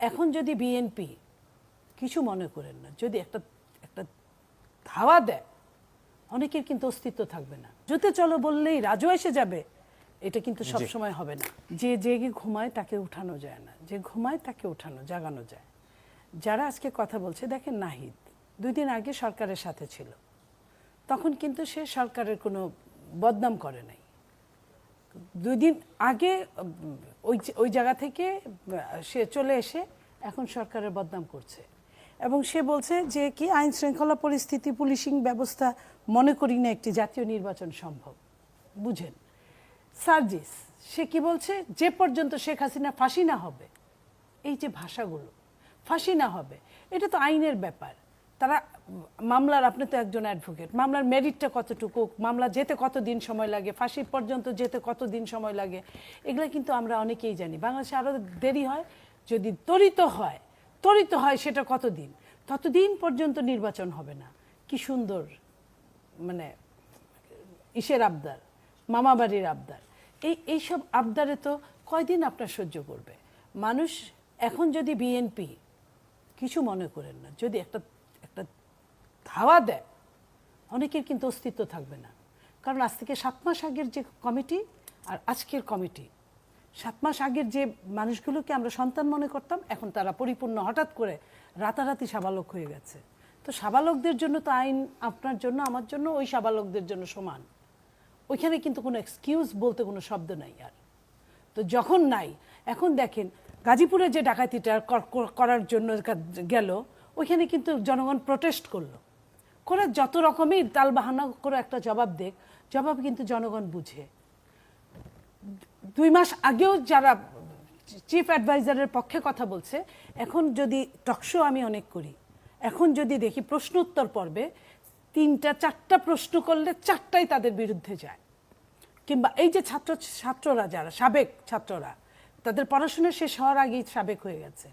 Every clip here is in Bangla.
এখন যদি বিএনপি কিছু মনে করেন না, যদি একটা একটা ধাওয়া দেয়, অনেকের কিন্তু অস্তিত্ব থাকবে না। জুতে চলো বললেই রাজু এসে যাবে, এটা কিন্তু সবসময় হবে না। যে জেগে ঘুমায় তাকে উঠানো যায় না, যে ঘুমায় তাকে জাগানো যায়। যারা আজকে কথা বলছে, দেখেন নাহিদ 2 দিন আগে সরকারের সাথে ছিল, তখন কিন্তু সে সরকারের কোনো বদনাম করে নাই। 2 দিন আগে ওই জায়গা থেকে সে চলে এসে এখন সরকারের বদনাম করছে, এবং সে বলছে যে কি আইন শৃঙ্খলা পরিস্থিতি, পুলিশিং ব্যবস্থা মনে করি না একটি জাতীয় নির্বাচন সম্ভব। বুঝেন সার্জিস, সে কি বলছে, যে পর্যন্ত শেখ হাসিনা ফাঁসি না হবে, এই যে ভাষাগুলো, ফাঁসি না হবে, এটা তো আইনের ব্যাপার। তারা মামলার, আপনি তো একজন অ্যাডভোকেট, মামলার মেরিটটা কতটুকু, মামলা যেতে কতদিন সময় লাগে, ফাঁসি পর্যন্ত যেতে কতদিন সময় লাগে, এগুলো কিন্তু আমরা অনেকেই জানি। বাংলাদেশে আরও দেরি হয়, যদি ত্বরিত হয় সেটা কতদিন, ততদিন পর্যন্ত নির্বাচন হবে না। কি সুন্দর মানে ইসের আবদার, মামাবাড়ির আবদার, এইসব আবদারে তো কয়দিন আপনার সহ্য করবে মানুষ। এখন যদি বিএনপি কিছু মনে করেন না, যদি একটা ধাওয়া দেয়, অনেকের কিন্তু অস্তিত্ব থাকবে না। কারণ আজ থেকে 7 মাস আগের যে কমিটি আর আজকের কমিটি, 7 মাস আগের যে মানুষগুলোকে আমরা সন্তান মনে করতাম, এখন তারা পরিপূর্ণ হঠাৎ করে রাতারাতি সাবালক হয়ে গেছে। তো সাবালকদের জন্য তো আইন আপনার জন্য আমার জন্য ওই সাবালকদের জন্য সমান, ওইখানে কিন্তু কোনো এক্সকিউজ বলতে কোনো শব্দ নাই আর। তো যখন নাই, এখন দেখেন গাজীপুরে যে ডাকাতিটা করার জন্য গেল, ওইখানে কিন্তু জনগণ প্রোটেস্ট করলো, করে যত রকমই তালবাহানা করে একটা জবাব দেখ, জবাব কিন্তু জনগণ বুঝে। 2 মাস আগেও যারা চিফ অ্যাডভাইজারের পক্ষে কথা বলছে, এখন যদি টকশো আমি অনেক করি, এখন যদি দেখি প্রশ্ন উত্তর পর্বে 3টা 4টা প্রশ্ন করলে 4টাই তাদের বিরুদ্ধে যায়। কিংবা এই যে ছাত্ররা যারা সাবেক ছাত্ররা, তাদের পড়াশোনা শেষ হওয়ার আগেই সাবেক হয়ে গেছে।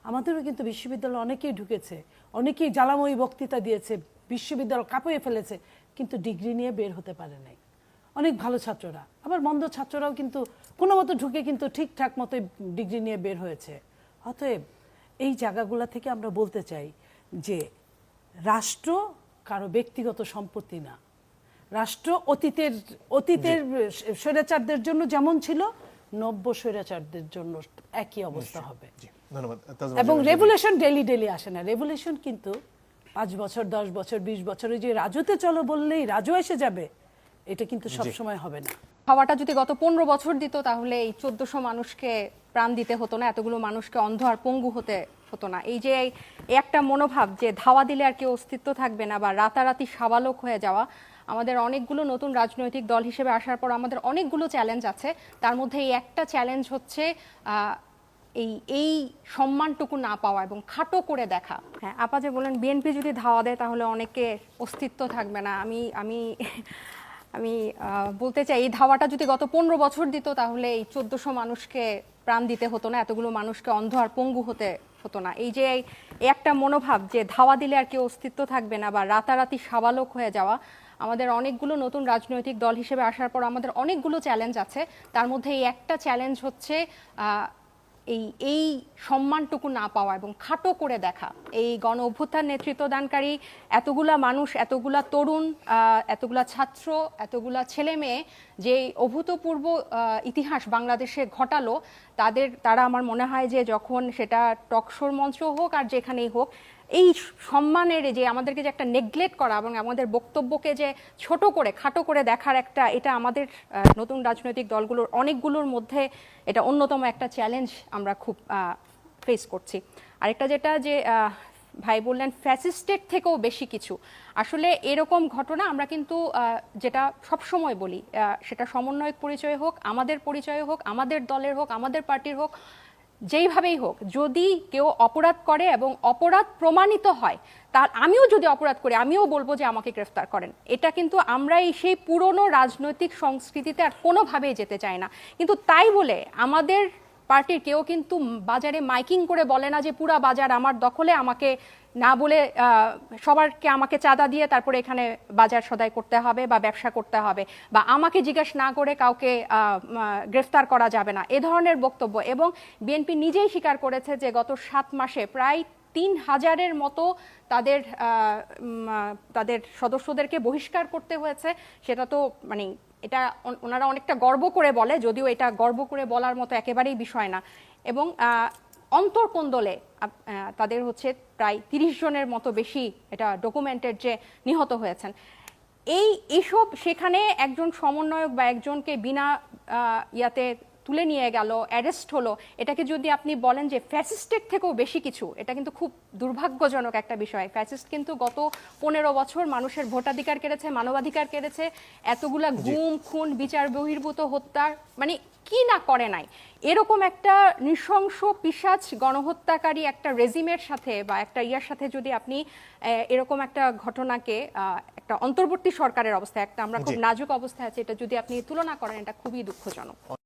আমাদেরও কিন্তু বিশ্ববিদ্যালয়ে অনেকেই ঢুকেছে, অনেকেই জ্বালাময়ী বক্তৃতা দিয়েছে, বিশ্ববিদ্যালয় কাঁপিয়ে ফেলেছে, কিন্তু ডিগ্রি নিয়ে বের হতে পারে নাই। অনেক ভালো ছাত্ররা, আবার মন্দ ছাত্ররাও কিন্তু কোনো মতো ঢুকে কিন্তু ঠিকঠাক মতো ডিগ্রি নিয়ে বের হয়েছে। অতএব এই জায়গাগুলো থেকে আমরা বলতে চাই যে রাষ্ট্র কারো ব্যক্তিগত সম্পত্তি না। রাষ্ট্র অতীতের স্বৈরাচারদের জন্য যেমন ছিল, নব্য স্বৈরাচারদের জন্য একই অবস্থা হবে। ধন্যবাদ। এবং রেভলিউশন ডেলি আসে না, রেভলিউশন কিন্তু 5 বছর 10 বছর 20 বছরে যে রাজুতে চলো বললেই রাজু এসে যাবে, এটা কিন্তু সবসময় হবে না। হাওয়াটা যদি গত 15 বছর দিত, তাহলে এই 1400 মানুষকে প্রাণ দিতে হতো না, এতগুলো মানুষকে অন্ধ আর পঙ্গু হতে হতো না। এই যে একটা মনোভাব যে ধাওয়া দিলে আর কেউ অস্তিত্ব থাকবে না, বা রাতারাতি সাবালক হয়ে যাওয়া, আমাদের অনেকগুলো নতুন রাজনৈতিক দল হিসেবে আসার পর আমাদের অনেকগুলো চ্যালেঞ্জ আছে। তার মধ্যে এই একটা চ্যালেঞ্জ হচ্ছে এই সম্মানটুকু না পাওয়া এবং খাটো করে দেখা। হ্যাঁ, আপা যে বলেন বিএনপি যদি ধাওয়া দেয় তাহলে অনেকে অস্তিত্ব থাকবে না, আমি বলতে চাই এই ধাওয়াটা যদি গত 15 বছর দিত, তাহলে এই 1400 মানুষকে প্রাণ দিতে হতো না, এতগুলো মানুষকে অন্ধ আর পঙ্গু হতে হতো না। এই যে একটা মনোভাব যে ধাওয়া দিলে আর কেউ অস্তিত্ব থাকবে না, বা রাতারাতি সাবালক হয়ে যাওয়া, আমাদের অনেকগুলো নতুন রাজনৈতিক দল হিসেবে আসার পর আমাদের অনেকগুলো চ্যালেঞ্জ আছে। তার মধ্যে এই একটা চ্যালেঞ্জ হচ্ছে এই সম্মানটুকু না পাওয়া এবং খাটো করে দেখা। এই গণ অভ্যুত্থান নেতৃত্বদানকারী এতগুলা মানুষ, এতগুলা তরুণ, এতগুলা ছাত্র, এতগুলা ছেলে মেয়ে যে অভূতপূর্ব ইতিহাস বাংলাদেশে ঘটালো, তারা আমার মনে হয় যে যখন সেটা টকশোর মঞ্চ হোক আর যেখানেই হোক, এই সম্মানের যে আমাদেরকে যে একটা নেগলেক্ট করা এবং আমাদের বক্তব্যকে যে ছোট করে খাটো করে দেখার এটা আমাদের নতুন রাজনৈতিক দলগুলোর অনেকগুলোর মধ্যে এটা অন্যতম একটা চ্যালেঞ্জ আমরা খুব ফেস করছি। আরেকটা যেটা যে ভাই বললেন ফ্যাসিস্টের থেকেও বেশি কিছু, আসলে এরকম ঘটনা আমরা কিন্তু যেটা সবসময় বলি, সেটা সমন্বয়ক পরিচয় হোক, আমাদের পরিচয় হোক, আমাদের দলের হোক, আমাদের পার্টির হোক, যেইভাবেই হোক, যদি কেউ অপরাধ করে এবং অপরাধ প্রমাণিত হয়, তার আমিও যদি অপরাধ করি আমিও বলবো যে আমাকে গ্রেফতার করেন। এটা কিন্তু আমরা সেই পুরনো রাজনৈতিক সংস্কৃতিতে আর কোনোভাবেই যেতে চাই না। কিন্তু তাই বলে আমাদের পার্টির কেউ কিন্তু বাজারে মাইকিং করে বলে না যে পুরা বাজার আমার দখলে, আমাকে না বলে সবারকে আমাকে চাঁদা দিয়ে তারপরে এখানে বাজার সদাই করতে হবে বা ব্যবসা করতে হবে, বা আমাকে জিজ্ঞাসা না করে কাউকে গ্রেফতার করা যাবে না, এ ধরনের বক্তব্য। এবং বিএনপি নিজেই স্বীকার করেছে যে গত 7 মাসে প্রায় 3000-এর মতো তাদের সদস্যদেরকে বহিষ্কার করতে হয়েছে। সেটা তো মানে এটা ওনারা অনেকটা গর্ব করে বলে, যদিও এটা গর্ব করে বলার মতো একেবারেই বিষয় না। এবং অন্তর্কোন্দলে তাদের হচ্ছে প্রায় 30 জনের মতো বেশি, এটা ডকুমেন্টেড, যে নিহত হয়েছেন। এইসব সেখানে একজন সমন্বয়ক বা একজনকে বিনা ইয়াতে তুলে নিয়ে গেল, অ্যারেস্ট হলো, এটাকে যদি আপনি বলেন যে ফ্যাসিস্টের থেকেও বেশি কিছু, এটা কিন্তু খুব দুর্ভাগ্যজনক একটা বিষয়। ফ্যাসিস্ট কিন্তু গত 15 বছর মানুষের ভোটাধিকার কেড়েছে, মানবাধিকার কেড়েছে, এতগুলা গুম খুন বিচার বহির্ভূত হত্যা, মানে কি না করে নাই। এরকম একটা নৃশংস পিশাচ গণহত্যাকারী একটা রেজিমের সাথে বা একটা ইয়ার সাথে যদি আপনি এরকম একটা ঘটনাকে একটা অন্তর্বর্তী সরকারের অবস্থায়, একটা আমরা খুব নাজুক অবস্থায় আছে, এটা যদি আপনি তুলনা করেন, এটা খুবই দুঃখজনক।